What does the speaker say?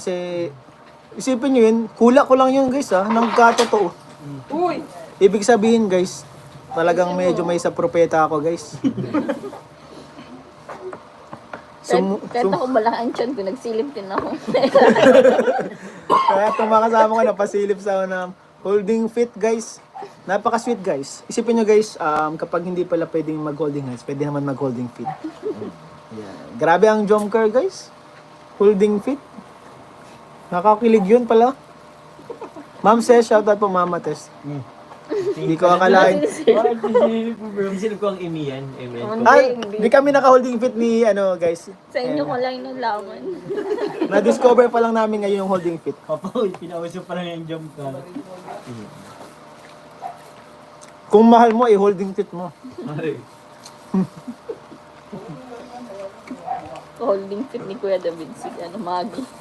Kasi, isipin nyo yun, hula ko lang yun guys ng katotoo. Uy! Ibig sabihin guys, talagang medyo may sa propeta ako guys. Kahit ako malaki ang tiyan ko, nagsilip din ako. Kaya kung makasama ko, napasilip sa na holding fit guys. Napaka-sweet guys. Isipin nyo guys, kapag hindi pala pwedeng mag-holding hands, pwede naman mag-holding fit. Yeah. Grabe ang jumper guys. Holding fit. Nakakilig yun pala. Ma'am Ses, shoutout po Mama Tess. Hindi ko akalain. Silip ko ang Emi yan. Ay, di kami naka-holding fit ni guys. Sa inyo ko lang nalaman. Na-discover pa lang namin ngayon yung holding fit. Papoy, pinausap pa lang yung jump ka. Kung mahal mo, holding fit mo. Holding fit ni Kuya David si Magi.